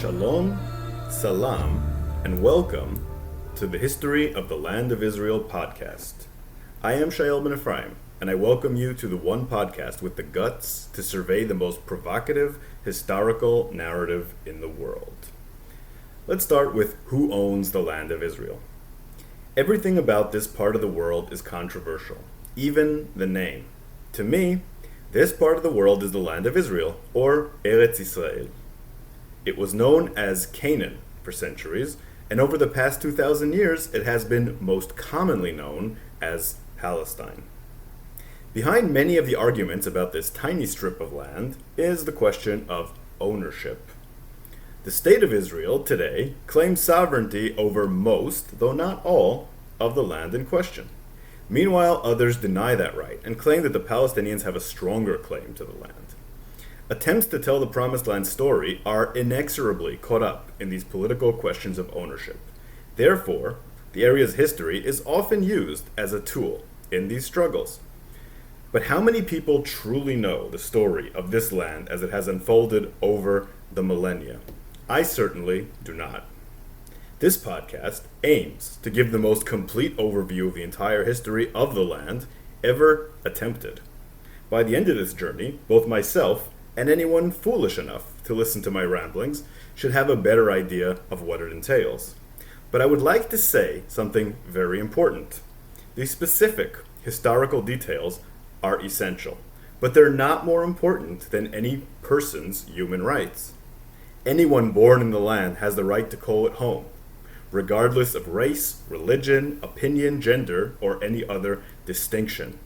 Shalom, Salaam, and welcome to the History of the Land of Israel podcast. I am Shaiel Ben-Ephraim, and I welcome you to the one podcast with the guts to survey the most provocative historical narrative in the world. Let's start with who owns the land of Israel. Everything about this part of the world is controversial, even the name. To me, this part of the world is the land of Israel, or Ereṣ Yisrāʻēl. It was known as Canaan for centuries, and over the past 2,000 years, it has been most commonly known as Palestine. Behind many of the arguments about this tiny strip of land is the question of ownership. The State of Israel today claims sovereignty over most, though not all, of the land in question. Meanwhile, others deny that right and claim that the Palestinians have a stronger claim to the land. Attempts to tell the Promised Land story are inexorably caught up in these political questions of ownership. Therefore, the area's history is often used as a tool in these struggles. But how many people truly know the story of this land as it has unfolded over the millennia? I certainly do not. This podcast aims to give the most complete overview of the entire history of the land ever attempted. By the end of this journey, both myself and anyone foolish enough to listen to my ramblings should have a better idea of what it entails. But I would like to say something very important. These specific historical details are essential, but they're not more important than any person's human rights. Anyone born in the land has the right to call it home, regardless of race, religion, opinion, gender, or any other distinction.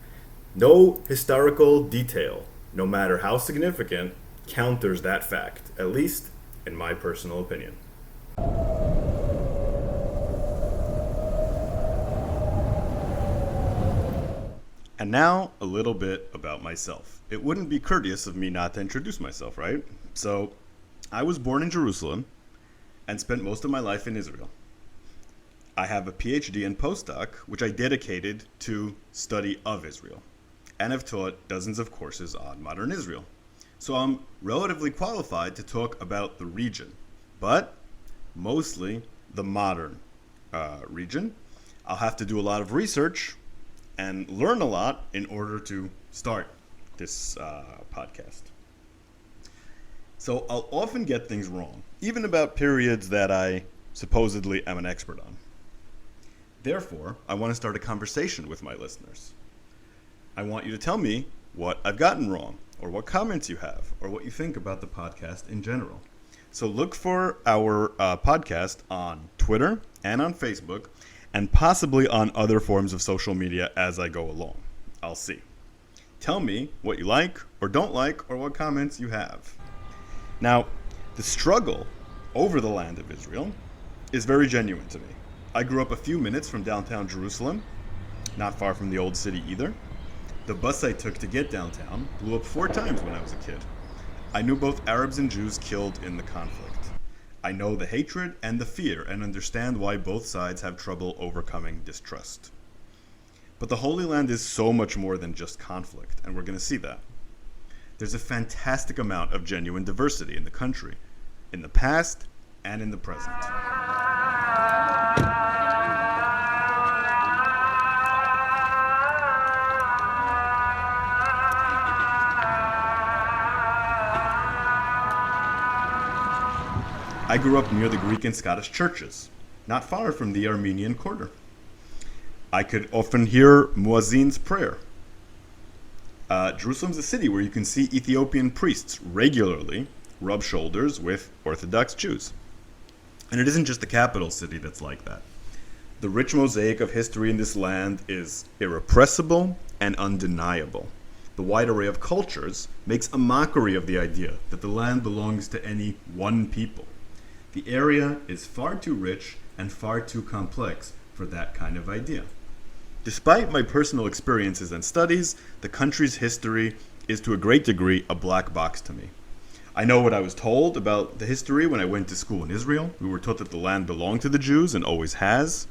No historical detail, no matter how significant, counters that fact, at least in my personal opinion. And now, a little bit about myself. It wouldn't be courteous of me not to introduce myself, right? So, I was born in Jerusalem and spent most of my life in Israel. I have a PhD and postdoc, which I dedicated to study of Israel, and have taught dozens of courses on modern Israel. So I'm relatively qualified to talk about the region, but mostly the modern region. I'll have to do a lot of research and learn a lot in order to start this podcast. So I'll often get things wrong, even about periods that I supposedly am an expert on. Therefore, I want to start a conversation with my listeners. I want you to tell me what I've gotten wrong, or what comments you have, or what you think about the podcast in general. So look for our podcast on Twitter and on Facebook, and possibly on other forms of social media as I go along. I'll see. Tell me what you like or don't like, or what comments you have. Now, the struggle over the land of Israel is very genuine to me. I grew up a few minutes from downtown Jerusalem, not far from the old city either. The bus I took to get downtown blew up 4 times when I was a kid. I knew both Arabs and Jews killed in the conflict. I know the hatred and the fear and understand why both sides have trouble overcoming distrust. But the Holy Land is so much more than just conflict, and we're going to see that. There's a fantastic amount of genuine diversity in the country, in the past and in the present. I grew up near the Greek and Scottish churches, not far from the Armenian quarter. I could often hear Muazzin's prayer. Jerusalem's a city where you can see Ethiopian priests regularly rub shoulders with Orthodox Jews. And it isn't just the capital city that's like that. The rich mosaic of history in this land is irrepressible and undeniable. The wide array of cultures makes a mockery of the idea that the land belongs to any one people. The area is far too rich and far too complex for that kind of idea. Despite my personal experiences and studies, the country's history is to a great degree a black box to me. I know what I was told about the history when I went to school in Israel. We were taught that the land belonged to the Jews and always has.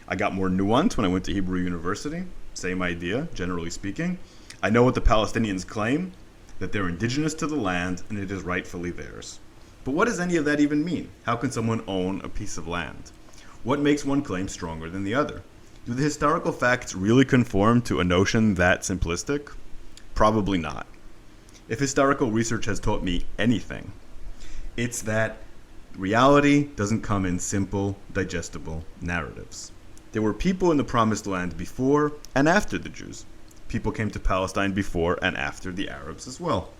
I got more nuance when I went to Hebrew University. Same idea, generally speaking. I know what the Palestinians claim, that they're indigenous to the land and it is rightfully theirs. But what does any of that even mean? How can someone own a piece of land? What makes one claim stronger than the other? Do the historical facts really conform to a notion that simplistic? Probably not. If historical research has taught me anything, it's that reality doesn't come in simple, digestible narratives. There were people in the Promised Land before and after the Jews. People came to Palestine before and after the Arabs as well.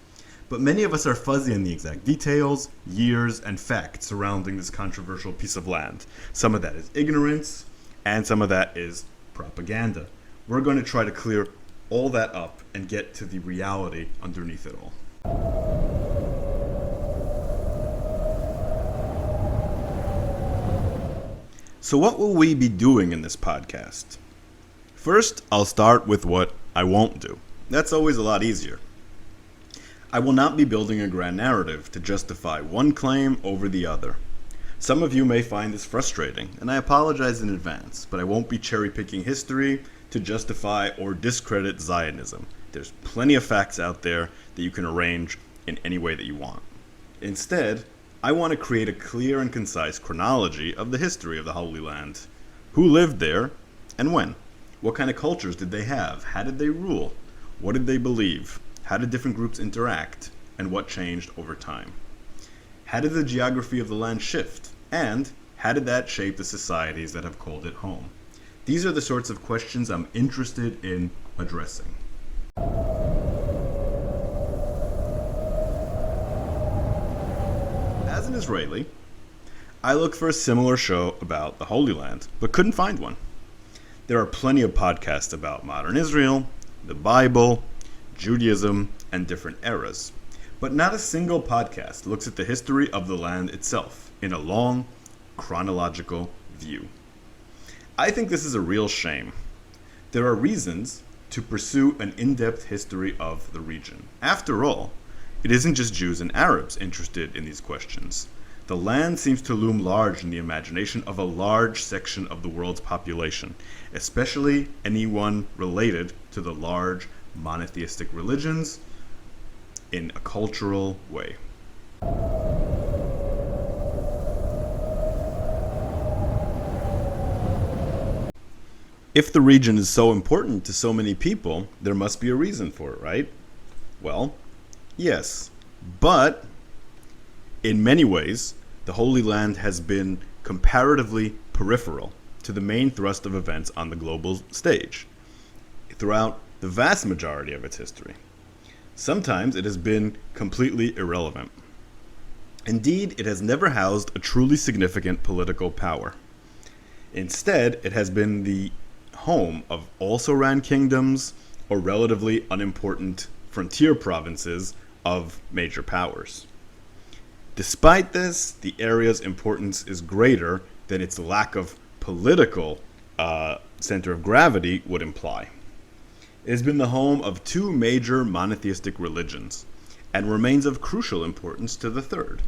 But many of us are fuzzy on the exact details, years, and facts surrounding this controversial piece of land. Some of that is ignorance, and some of that is propaganda. We're going to try to clear all that up and get to the reality underneath it all. So what will we be doing in this podcast? First, I'll start with what I won't do. That's always a lot easier. I will not be building a grand narrative to justify one claim over the other. Some of you may find this frustrating, and I apologize in advance, but I won't be cherry-picking history to justify or discredit Zionism. There's plenty of facts out there that you can arrange in any way that you want. Instead, I want to create a clear and concise chronology of the history of the Holy Land. Who lived there, and when? What kind of cultures did they have? How did they rule? What did they believe? How did different groups interact? And what changed over time? How did the geography of the land shift? And how did that shape the societies that have called it home? These are the sorts of questions I'm interested in addressing. As an Israeli, I looked for a similar show about the Holy Land, but couldn't find one. There are plenty of podcasts about modern Israel, the Bible, Judaism, and different eras. But not a single podcast looks at the history of the land itself in a long, chronological view. I think this is a real shame. There are reasons to pursue an in-depth history of the region. After all, it isn't just Jews and Arabs interested in these questions. The land seems to loom large in the imagination of a large section of the world's population, especially anyone related to the large monotheistic religions in a cultural way. If the region is so important to so many people, there must be a reason for it, right? Well, yes, but in many ways, the Holy Land has been comparatively peripheral to the main thrust of events on the global stage throughout the vast majority of its history. Sometimes it has been completely irrelevant. Indeed, it has never housed a truly significant political power. Instead, it has been the home of also-ran kingdoms or relatively unimportant frontier provinces of major powers. Despite this, the area's importance is greater than its lack of political center of gravity would imply. It has been the home of two major monotheistic religions and remains of crucial importance to the third.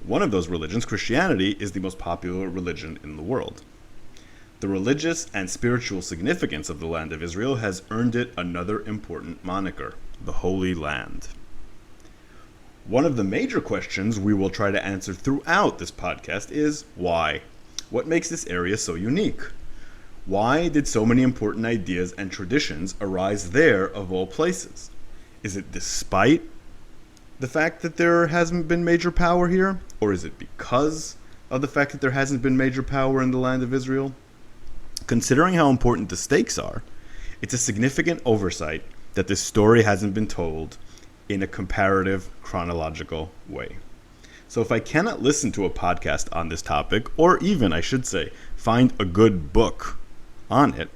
One of those religions, Christianity, is the most popular religion in the world. The religious and spiritual significance of the land of Israel has earned it another important moniker, the Holy Land. One of the major questions we will try to answer throughout this podcast is why? What makes this area so unique? Why did so many important ideas and traditions arise there of all places? Is it despite the fact that there hasn't been major power here? Or is it because of the fact that there hasn't been major power in the land of Israel? Considering how important the stakes are, it's a significant oversight that this story hasn't been told in a comparative, chronological way. So if I cannot listen to a podcast on this topic, or even, I should say, find a good book on it,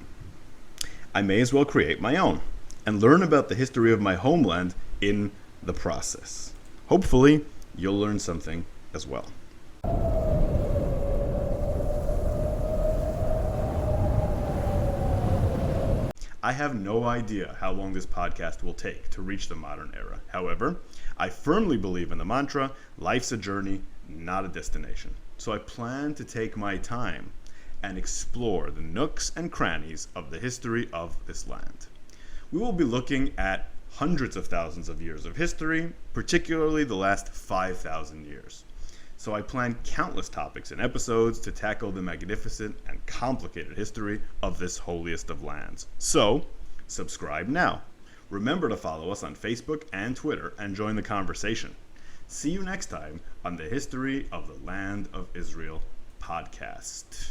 I may as well create my own and learn about the history of my homeland in the process. Hopefully, you'll learn something as well. I have no idea how long this podcast will take to reach the modern era. However, I firmly believe in the mantra, life's a journey, not a destination. So I plan to take my time and explore the nooks and crannies of the history of this land. We will be looking at hundreds of thousands of years of history, particularly the last 5,000 years. So I plan countless topics and episodes to tackle the magnificent and complicated history of this holiest of lands. So, subscribe now. Remember to follow us on Facebook and Twitter and join the conversation. See you next time on the History of the Land of Israel podcast.